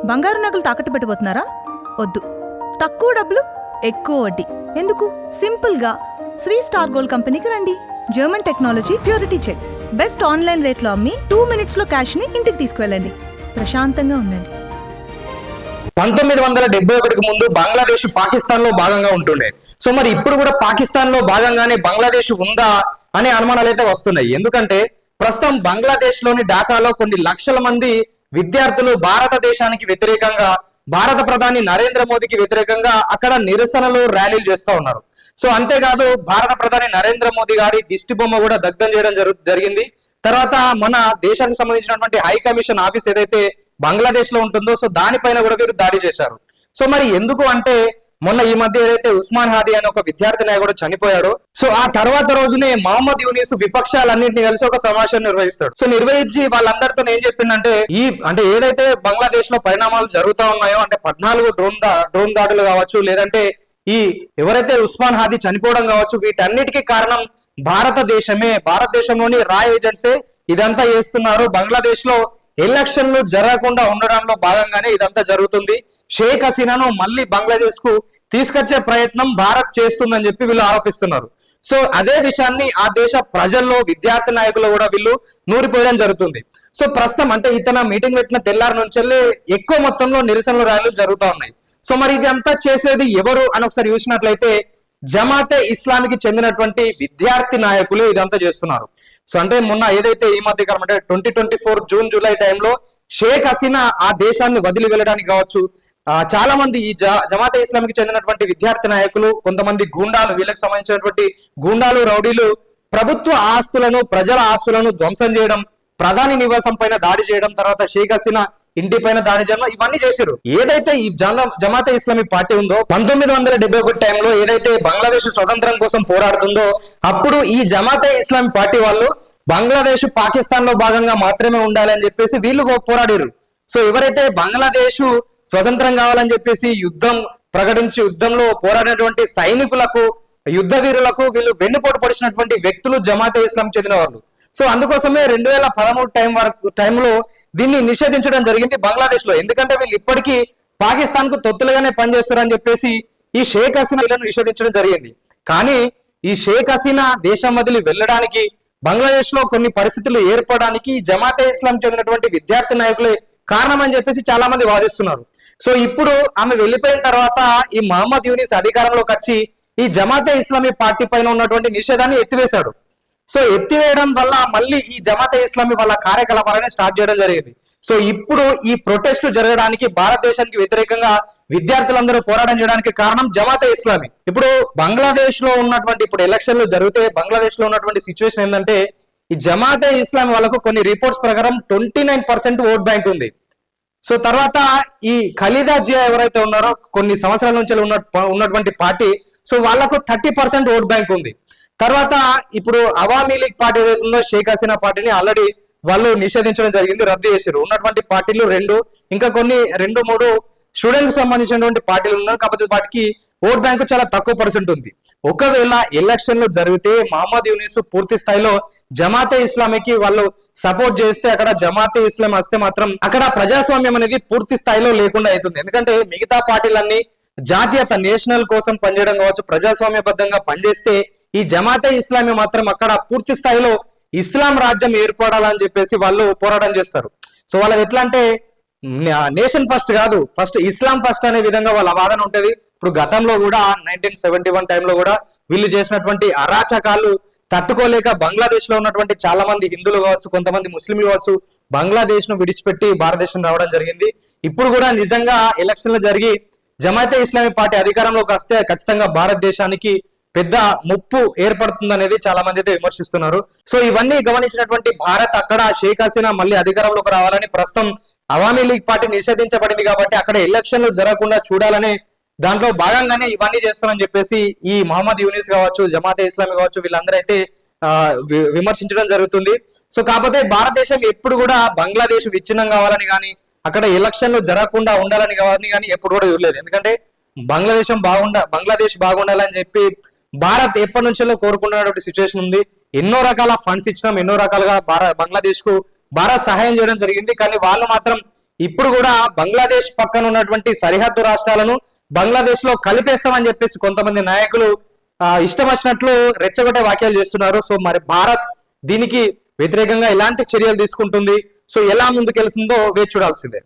బంగారు నగలు తాకట్టు పెట్టబోతున్నారా? వద్దు. తక్కువ డబ్బులు, ఎక్కువ వడ్డీ ఎందుకు? సింపుల్గా శ్రీ స్టార్ గోల్డ్ కంపెనీకి రండి. German technology, purity check, best online రేట్లో అమ్మి 2 minutesలో క్యాష్ని ఇంటికి తీసుకువెళ్ళండి. ప్రశాంతంగా ఉండండి. 1971కి ముందు బంగ్లాదేశ్ పాకిస్తాన్ లో భాగంగా ఉంటుండే. సో మరి ఇప్పుడు కూడా పాకిస్తాన్ లో భాగంగానే బంగ్లాదేశ్ ఉందా అనే అనుమానాలు అయితే వస్తున్నాయి. ఎందుకంటే ప్రస్తుతం బంగ్లాదేశ్ లోని ఢాకాలో కొన్ని లక్షల మంది విద్యార్థులు భారతదేశానికి వ్యతిరేకంగా, భారత ప్రధాని నరేంద్ర మోదీకి వ్యతిరేకంగా అక్కడ నిరసనలు, ర్యాలీలు చేస్తూ ఉన్నారు. సో అంతేకాదు భారత ప్రధాని నరేంద్ర మోదీ గారి దిష్టి బొమ్మ కూడా దగ్ధం చేయడం జరిగింది. తర్వాత మన దేశానికి సంబంధించినటువంటి హై కమిషన్ ఆఫీస్ ఏదైతే బంగ్లాదేశ్ లో ఉంటుందో, సో దానిపైన కూడా వీరు దాడి చేశారు. సో మరి ఎందుకు అంటే మొన్న ఈ మధ్య ఏదైతే ఉస్మాన్ హాదీ అనే ఒక విద్యార్థి నాయకుడు చనిపోయాడో, సో ఆ తర్వాత రోజునే మహమ్మద్ యూనిస్ విపక్షాలన్నింటినీ కలిసి ఒక సమావేశం నిర్వహిస్తాడు. సో నిర్వహించి వాళ్ళందరితో ఏం చెప్పిందంటే, అంటే ఏదైతే బంగ్లాదేశ్ లో పరిణామాలు జరుగుతూ ఉన్నాయో, అంటే 14 డ్రోన్ దాడులు కావచ్చు, లేదంటే ఎవరైతే ఉస్మాన్ హాదీ చనిపోవడం కావచ్చు, వీటన్నిటికీ కారణం భారతదేశమే, భారతదేశంలోని రా ఏజెంట్సే ఇదంతా చేస్తున్నారు. బంగ్లాదేశ్ లో ఎలక్షన్లు జరగకుండా ఉండడంలో భాగంగానే ఇదంతా జరుగుతుంది. షేక్ హసీనాను మళ్ళీ బంగ్లాదేశ్ కు తీసుకొచ్చే ప్రయత్నం భారత్ చేస్తుందని చెప్పి వీళ్ళు ఆరోపిస్తున్నారు. సో అదే విషయాన్ని ఆ దేశ ప్రజల్లో, విద్యార్థి నాయకులు కూడా వీళ్ళు నూరిపోయడం జరుగుతుంది. సో ప్రస్తుతం అంటే ఇతను మీటింగ్ పెట్టిన తెల్లారి నుంచి ఎక్కువ మొత్తంలో నిరసనలు, ర్యాలీలు జరుగుతూ ఉన్నాయి. సో మరి ఇది అంతా చేసేది ఎవరు అని ఒకసారి చూసినట్లయితే జమాతే ఇస్లామీకి చెందినటువంటి విద్యార్థి నాయకులు ఇదంతా చేస్తున్నారు. సో అంటే మొన్న ఏదైతే ఈ మధ్య కాలం అంటే 2024 జూన్ జూలై టైంలో షేక్ హసీనా ఆ దేశాన్ని వదిలి వెళ్ళడానికి కావచ్చు, చాలా మంది ఈ జమాతే ఇస్లామీకి చెందినటువంటి విద్యార్థి నాయకులు, కొంతమంది గూండాలు, వీళ్ళకి సంబంధించినటువంటి గూండాలు, రౌడీలు ప్రభుత్వ ఆస్తులను, ప్రజల ఆస్తులను ధ్వంసం చేయడం, ప్రధాని నివాసం పైన దాడి చేయడం, తర్వాత షేక్ హసీనా ఇంటి పైన దాడి చేయడం, ఇవన్నీ చేశారు. ఏదైతే ఈ జమాతే ఇస్లామీ పార్టీ ఉందో 1971 టైంలో ఏదైతే బంగ్లాదేశ్ స్వతంత్రం కోసం పోరాడుతుందో, అప్పుడు ఈ జమాతే ఇస్లామీ పార్టీ వాళ్ళు బంగ్లాదేశ్ పాకిస్తాన్ లో భాగంగా మాత్రమే ఉండాలని చెప్పేసి వీళ్ళు పోరాడారు. సో ఎవరైతే బంగ్లాదేశ్ స్వతంత్రం కావాలని చెప్పేసి ప్రకటించి యుద్ధంలో పోరాడినటువంటి సైనికులకు, యుద్ధ వీరులకు వీళ్ళు వెన్నుపోటు పొడిచినటువంటి వ్యక్తులు జమాతే ఇస్లాం చెందిన వాళ్ళు. సో అందుకోసమే 2013 టైంలో దీన్ని నిషేధించడం జరిగింది బంగ్లాదేశ్ లో. ఎందుకంటే వీళ్ళు ఇప్పటికీ పాకిస్తాన్ కు తొత్తులుగానే పనిచేస్తారని చెప్పేసి ఈ షేక్ హసీనా వీళ్ళను నిషేధించడం జరిగింది. కానీ ఈ షేక్ హసీనా దేశం వదిలి వెళ్ళడానికి, బంగ్లాదేశ్ లో కొన్ని పరిస్థితులు ఏర్పడడానికి జమాతే ఇస్లాం చెందినటువంటి విద్యార్థి నాయకులే కారణం అని చెప్పేసి చాలా మంది వాదిస్తున్నారు. సో ఇప్పుడు ఆమె వెళ్ళిపోయిన తర్వాత ఈ మహమ్మద్ యూనిస్ అధికారంలోకి వచ్చి ఈ జమాతే ఇస్లామీ పార్టీ పైన ఉన్నటువంటి నిషేధాన్ని ఎత్తివేశాడు. సో ఎత్తివేయడం వల్ల మళ్ళీ ఈ జమాతే ఇస్లామీ వాళ్ళ కార్యకలాపాలని స్టార్ట్ చేయడం జరిగింది. సో ఇప్పుడు ఈ ప్రొటెస్ట్ జరగడానికి, భారతదేశానికి వ్యతిరేకంగా విద్యార్థులందరూ పోరాటం చేయడానికి కారణం జమాతే ఇస్లామీ. ఇప్పుడు బంగ్లాదేశ్ లో ఉన్నటువంటి, ఇప్పుడు ఎలక్షన్లు జరిగితే బంగ్లాదేశ్ లో ఉన్నటువంటి సిచ్యువేషన్ ఏంటంటే, ఈ జమాతే ఇస్లామీ వాళ్ళకు కొన్ని రిపోర్ట్స్ ప్రకారం 29% ఓట్ బ్యాంక్ ఉంది. సో తర్వాత ఈ ఖలీదా జియా ఎవరైతే ఉన్నారో, కొన్ని సంవత్సరాల నుంచి ఉన్నటువంటి పార్టీ, సో వాళ్ళకు 30% ఓట్ బ్యాంక్ ఉంది. తర్వాత ఇప్పుడు అవామీ లీగ్ పార్టీ ఏదైతే ఉందో, షేక్ హసీనా పార్టీని ఆల్రెడీ వాళ్ళు నిషేధించడం జరిగింది, రద్దు చేశారు. ఉన్నటువంటి పార్టీలు 2, ఇంకా కొన్ని 2-3 స్టూడెంట్ కి సంబంధించినటువంటి పార్టీలు ఉన్నారు. కాకపోతే వాటికి ఓట్ బ్యాంకు చాలా తక్కువ పర్సెంట్ ఉంది. ఒకవేళ ఎలక్షన్లు జరిగితే మహమ్మద్ యూనిస్ పూర్తి స్థాయిలో జమాతే ఇస్లామీకి వాళ్ళు సపోర్ట్ చేస్తే, అక్కడ జమాతే ఇస్లాం వస్తే మాత్రం అక్కడ ప్రజాస్వామ్యం అనేది పూర్తి స్థాయిలో లేకుండా అవుతుంది. ఎందుకంటే మిగతా పార్టీలన్నీ జాతీయత, నేషనల్ కోసం పనిచేయడం కావచ్చు, ప్రజాస్వామ్యబద్ధంగా పనిచేస్తే ఈ జమాతే ఇస్లామీ మాత్రం అక్కడ పూర్తి స్థాయిలో ఇస్లాం రాజ్యం ఏర్పడాలని చెప్పేసి వాళ్ళు పోరాటం చేస్తారు. సో వాళ్ళది ఎట్లా అంటే నేషన్ ఫస్ట్ కాదు, ఫస్ట్ ఇస్లాం ఫస్ట్ అనే విధంగా వాళ్ళ వాదన ఉంటది. ఇప్పుడు గతంలో కూడా 1971 టైంలో కూడా వీళ్ళు చేసినటువంటి అరాచకాలు తట్టుకోలేక బంగ్లాదేశ్ లో ఉన్నటువంటి చాలా మంది హిందువులు కావచ్చు, కొంతమంది ముస్లింలు కావచ్చు, బంగ్లాదేశ్ ను విడిచిపెట్టి భారతదేశం రావడం జరిగింది. ఇప్పుడు కూడా నిజంగా ఎలక్షన్లు జరిగి జమాతే ఇస్లామీ పార్టీ అధికారంలోకి వస్తే ఖచ్చితంగా భారతదేశానికి పెద్ద ముప్పు ఏర్పడుతుంది అనేది చాలా మంది అయితే విమర్శిస్తున్నారు. సో ఇవన్నీ గమనించినటువంటి భారత్ అక్కడ షేక్ హసీనా మళ్ళీ అధికారంలోకి రావాలని, ప్రస్తుతం అవామీ లీగ్ పార్టీ నిషేధించబడింది కాబట్టి అక్కడ ఎలక్షన్లు జరగకుండా చూడాలని దాంట్లో భాగంగానే ఇవన్నీ చేస్తారని చెప్పేసి ఈ మహమ్మద్ యూనిస్ కావచ్చు, జమాతే ఇస్లామీ కావచ్చు, వీళ్ళందరూ అయితే విమర్శించడం జరుగుతుంది. సో కాకపోతే భారతదేశం ఎప్పుడు కూడా బంగ్లాదేశ్ విచ్ఛిన్నం కావాలని కానీ, అక్కడ ఎలక్షన్లు జరగకుండా ఉండాలని కానీ ఎప్పుడు కూడా చూడలేదు. ఎందుకంటే బంగ్లాదేశ్ బాగుండాలని చెప్పి భారత్ ఎప్పటి నుంచో కోరుకుంటున్నటువంటి సిచ్యువేషన్ ఉంది. ఎన్నో రకాల ఫండ్స్ ఇచ్చినాం, ఎన్నో రకాలుగా బంగ్లాదేశ్ కు భారత్ సహాయం చేయడం జరిగింది. కానీ వాళ్ళు మాత్రం ఇప్పుడు కూడా బంగ్లాదేశ్ పక్కన ఉన్నటువంటి సరిహద్దు రాష్ట్రాలను బంగ్లాదేశ్ లో కలిపేస్తామని చెప్పేసి కొంతమంది నాయకులు ఇష్టం వచ్చినట్లు రెచ్చగొట్టే వ్యాఖ్యలు చేస్తున్నారు. సో మరి భారత్ దీనికి వ్యతిరేకంగా ఎలాంటి చర్యలు తీసుకుంటుంది, సో ఎలా ముందుకెళ్తుందో వేచి చూడాల్సిందే.